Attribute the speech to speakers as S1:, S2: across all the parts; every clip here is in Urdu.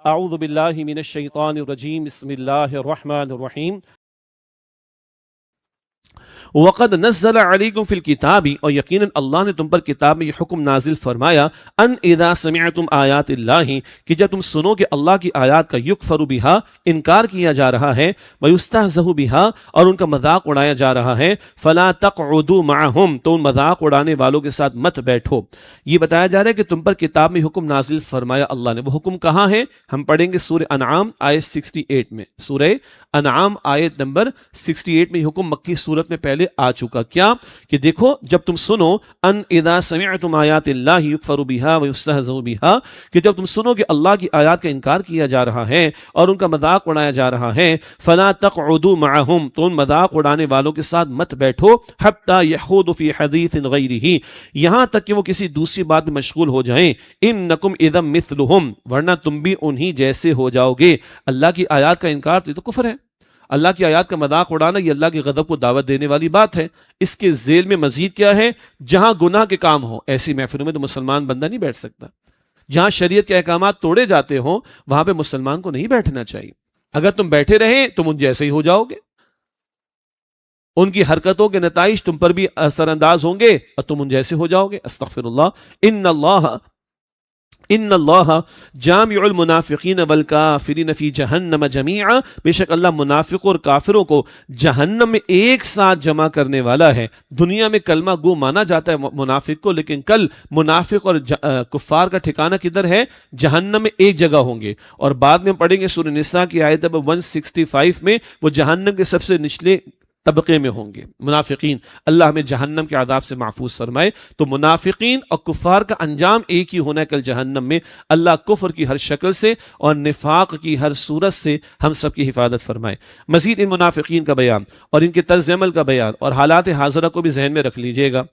S1: اعوذ باللہ من الشیطان الرجیم بسم اللہ الرحمن الرحیم وقد نزل علیکم فی الکتاب، اور یقیناً اللہ نے تم پر کتاب میں یہ حکم نازل فرمایا، ان اذا سمعتم آیات اللہ، کہ جب تم سنو کہ اللہ کی آیات کا یکفر بہا، انکار کیا جا رہا ہے، ویستہزأ بہا، اور ان کا مذاق اڑایا جا رہا ہے، فلا تقعدوا معہم، تو ان مذاق اڑانے والوں کے ساتھ مت بیٹھو۔ یہ بتایا جا رہا ہے کہ تم پر کتاب میں حکم نازل فرمایا اللہ نے، وہ حکم کہاں ہے؟ ہم پڑھیں گے سورہ انعام آیت 68 میں، سورہ انعام آیت نمبر 68 میں یہ حکم مکی صورت میں پہلے آ چکا۔ کیا کہ دیکھو جب تم سنو، ان اذا سمعتم آیات اللہ یکفر بہا ویستہزأ بہا، کہ جب تم سنو کہ اللہ کی آیات کا انکار کیا جا رہا ہے اور ان کا مذاق اڑایا جا رہا ہے، فلا تقعدوا معہم، تو ان مذاق اڑانے والوں کے ساتھ مت بیٹھو، حتی یخوضوا فی حدیث غیرہ، یہاں تک کہ وہ کسی دوسری بات میں مشغول ہو جائیں، انکم اذا مثلہم، ورنہ تم بھی انہی جیسے ہو جاؤ گے۔ اللہ کی آیات کا انکار تو کفر ہے، اللہ کی آیات کا مذاق اڑانا یہ اللہ کی غضب کو دعوت دینے والی بات ہے۔ اس کے ذیل میں مزید کیا ہے؟ جہاں گناہ کے کام ہو ایسی محفلوں میں تو مسلمان بندہ نہیں بیٹھ سکتا۔ جہاں شریعت کے احکامات توڑے جاتے ہوں وہاں پہ مسلمان کو نہیں بیٹھنا چاہیے۔ اگر تم بیٹھے رہے تم ان جیسے ہی ہو جاؤ گے، ان کی حرکتوں کے نتائج تم پر بھی اثر انداز ہوں گے اور تم ان جیسے ہو جاؤ گے۔ استغفر اللہ، ان اللہ جامع المنافقین والکافرین فی جہنم جمیعا، بے شک اللہ منافق اور کافروں کو جہنم میں ایک ساتھ جمع کرنے والا ہے۔ دنیا میں کلمہ گو مانا جاتا ہے منافق کو، لیکن کل منافق اور کفار کا ٹھکانہ کدھر ہے؟ جہنم میں ایک جگہ ہوں گے، اور بعد میں پڑھیں گے سورہ نساء کی آیت نمبر 165 میں وہ جہنم کے سب سے نچلے طبقے میں ہوں گے منافقین۔ اللہ ہمیں جہنم کے عذاب سے محفوظ فرمائے۔ تو منافقین اور کفار کا انجام ایک ہی ہونا ہے کل جہنم میں۔ اللہ کفر کی ہر شکل سے اور نفاق کی ہر صورت سے ہم سب کی حفاظت فرمائے۔ مزید ان منافقین کا بیان اور ان کے طرز عمل کا بیان اور حالات حاضرہ کو بھی ذہن میں رکھ لیجئے گا۔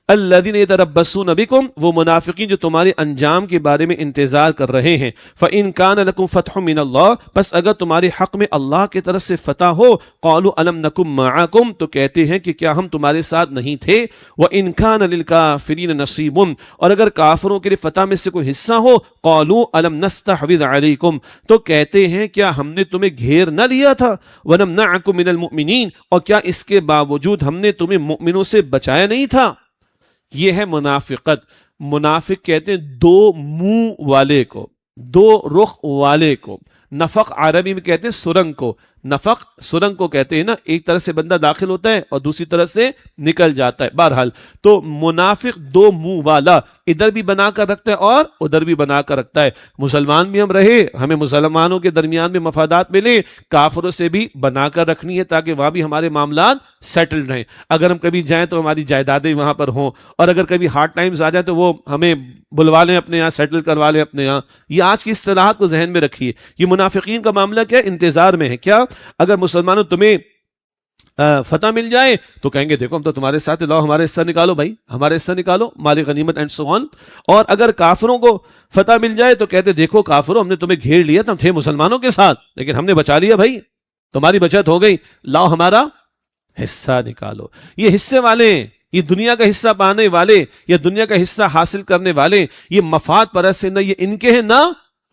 S1: الذین یتربصون بکم، وہ منافقین جو تمہارے انجام کے بارے میں انتظار کر رہے ہیں۔ فإن کان لکم فتح من اللہ، پس اگر تمہارے حق میں اللہ کی طرف سے فتح ہو، قالوا الم نکم معکم، تو کہتے ہیں کہ کیا ہم تمہارے ساتھ نہیں تھے۔ وإن کان للکافرین نصیب، اور اگر کافروں کے لیے فتح میں سے کوئی حصہ ہو، قالوا الم نستحوذ علیکم، تو کہتے ہیں کیا ہم نے تمہیں گھیر نہ لیا تھا۔ ونمنعکم من المؤمنین، اور کیا اس کے باوجود ہم نے تمہیں مؤمنوں سے بچایا نہیں تھا۔ یہ ہے منافقت۔ منافق کہتے ہیں دو منہ والے کو، دو رخ والے کو۔ نفق عربی میں کہتے ہیں سرنگ کو، نفق سرنگ کو کہتے ہیں نا، ایک طرف سے بندہ داخل ہوتا ہے اور دوسری طرف سے نکل جاتا ہے۔ بہرحال تو منافق دو منہ والا، ادھر بھی بنا کر رکھتا ہے اور ادھر بھی بنا کر رکھتا ہے۔ مسلمان بھی ہم رہے، ہمیں مسلمانوں کے درمیان میں مفادات ملے، کافروں سے بھی بنا کر رکھنی ہے تاکہ وہاں بھی ہمارے معاملات سیٹل رہیں۔ اگر ہم کبھی جائیں تو ہماری جائیدادیں وہاں پر ہوں، اور اگر کبھی ہارڈ ٹائمز آ جائیں تو وہ ہمیں بلوا لیں اپنے یہاں، سیٹل کروا لیں اپنے یہاں۔ یہ آج کی اصطلاحات کو ذہن میں رکھیے۔ یہ منافقین کا معاملہ کیا ہے؟ انتظار میں ہے۔ کیا اگر مسلمانوں تمہیں فتح مل جائے تو کہیں گے دیکھو ہم تو تمہارے ساتھ، لاؤ ہمارے حصہ نکالو بھائی، ہمارے حصہ نکالو، مال غنیمت اینڈ سو آن۔ اور اگر کافروں کو فتح مل جائے تو کہتے دیکھو کافروں، ہم نے تمہیں گھیر لیا، تم تھے مسلمانوں کے ساتھ لیکن ہم نے بچا لیا بھائی، تمہاری بچت ہو گئی، لاؤ ہمارا حصہ نکالو۔ یہ حصے والے، یہ دنیا کا حصہ پانے والے یا دنیا کا حصہ حاصل کرنے والے، یہ مفاد پرست ہیں، نہ یہ ان کے ہیں نہ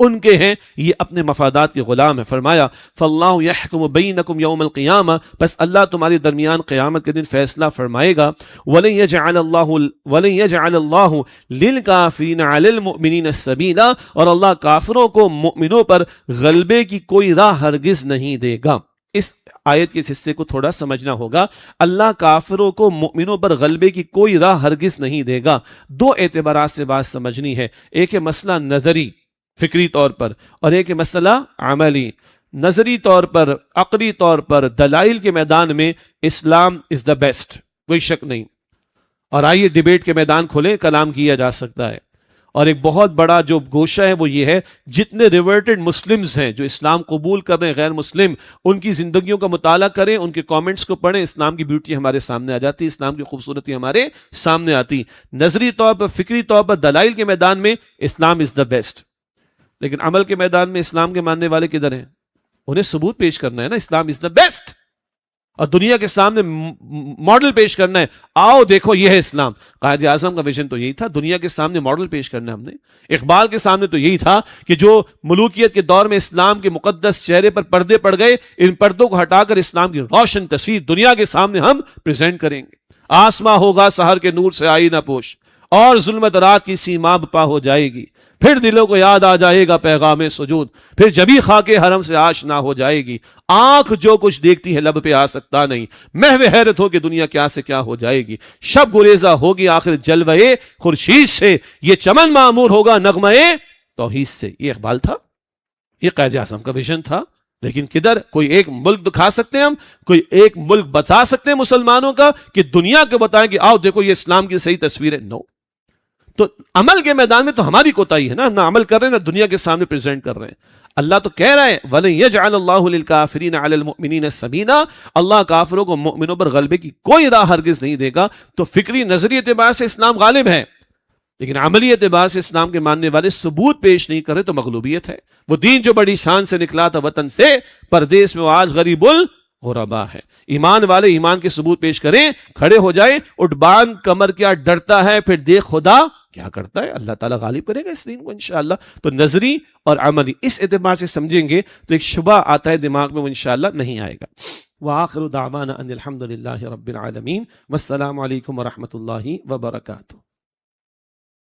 S1: ان کے ہیں، یہ اپنے مفادات کے غلام ہے۔ فرمایا فاللہ یحکم بینکم یوم القیامہ، بس اللہ تمہارے درمیان قیامت کے دن فیصلہ فرمائے گا۔ ولن یجعل اللہ للکافرین علی المؤمنین سبیلا، اور اللہ کافروں کو مؤمنوں پر غلبے کی کوئی راہ ہرگز نہیں دے گا۔ اس آیت کے اس حصے کو تھوڑا سمجھنا ہوگا۔ اللہ کافروں کو مؤمنوں پر غلبے کی کوئی راہ ہرگز نہیں دے گا۔ دو اعتبارات سے بات سمجھنی ہے، ایک ہے مسئلہ نظری فکری طور پر، اور ایک مسئلہ عملی۔ نظری طور پر، عقلی طور پر، دلائل کے میدان میں اسلام از دا بیسٹ، کوئی شک نہیں۔ اور آئیے ڈیبیٹ کے میدان کھلے، کلام کیا جا سکتا ہے۔ اور ایک بہت بڑا جو گوشہ ہے وہ یہ ہے، جتنے ریورٹڈ مسلمز ہیں جو اسلام قبول کر رہے ہیں، غیر مسلم، ان کی زندگیوں کا مطالعہ کریں، ان کے کامنٹس کو پڑھیں، اسلام کی بیوٹی ہمارے سامنے آ جاتی، اسلام کی خوبصورتی ہمارے سامنے آتی۔ نظری طور پر، فکری طور پر، دلائل کے میدان میں اسلام از دا بیسٹ، لیکن عمل کے میدان میں اسلام کے ماننے والے کدھر ہیں؟ انہیں ثبوت پیش کرنا ہے نا، اسلام از دا بیسٹ۔ اور دنیا کے سامنے ماڈل پیش کرنا ہے، آؤ دیکھو یہ ہے اسلام۔ قائد اعظم کا ویژن تو یہی تھا، دنیا کے سامنے ماڈل پیش کرنا ہے ہم نے۔ اقبال کے سامنے تو یہی تھا کہ جو ملوکیت کے دور میں اسلام کے مقدس چہرے پر پردے پڑ گئے، ان پردوں کو ہٹا کر اسلام کی روشن تصویر دنیا کے سامنے ہم پریزنٹ کریں گے۔ آسماں ہوگا سحر کے نور سے آئی نہ پوش، اور ظلمت رات کی سیما پا ہو جائے گی، پھر دلوں کو یاد آ جائے گا پیغام سجود، پھر جبھی خاک حرم سے آشنا ہو جائے گی۔ آنکھ جو کچھ دیکھتی ہے لب پہ آ سکتا نہیں، محو حیرت ہو کہ دنیا کیا سے کیا ہو جائے گی۔ شب گریزہ ہوگی آخر جلوے خورشید سے، یہ چمن معمور ہوگا نغمہ توحید سے۔ یہ اقبال تھا، یہ قائد اعظم کا ویژن تھا۔ لیکن کدھر کوئی ایک ملک دکھا سکتے ہیں ہم، کوئی ایک ملک بتا سکتے ہیں مسلمانوں کا کہ دنیا کو بتائیں کہ آؤ دیکھو یہ اسلام کی صحیح تصویر ہے؟ نو۔ تو عمل کے میدان میں تو ہماری کوتاہی ہے نا، نہ عمل کر رہے ہیں نہ دنیا کے سامنے پریزنٹ کر رہے ہیں۔ اللہ تو کہہ رہا ہے وَلَن يَجْعَلَ اللَّهُ لِلْكَافِرِينَ عَلَى الْمُؤْمِنِينَ سَبِيلًا، اللہ کافروں کو مؤمنوں پر غلبے کی کوئی راہ ہرگز نہیں دے گا۔ تو فکری نظری اعتبار سے اسلام غالب ہے، لیکن عملی اعتبار سے اسلام کے ماننے والے ثبوت پیش نہیں کرے تو مغلوبیت ہے۔ وہ دین جو بڑی شان سے نکلا تھا وطن سے، پردیس میں وہ آج غریب الغربا ہے۔ ایمان والے ایمان کے ثبوت پیش کریں، کھڑے ہو جائیں، اٹھ باندھ کمر کیا ڈرتا ہے، پھر دیکھ خدا کیا کرتا ہے۔ اللہ تعالیٰ غالب کرے گا اس دین کو انشاءاللہ۔ تو نظری اور عملی اس اعتبار سے سمجھیں گے تو ایک شبہ آتا ہے دماغ میں، وہ انشاءاللہ نہیں آئے گا۔ وآخر دعوانا ان الحمد للہ رب العالمین، والسلام علیکم ورحمۃ اللہ وبرکاتہ۔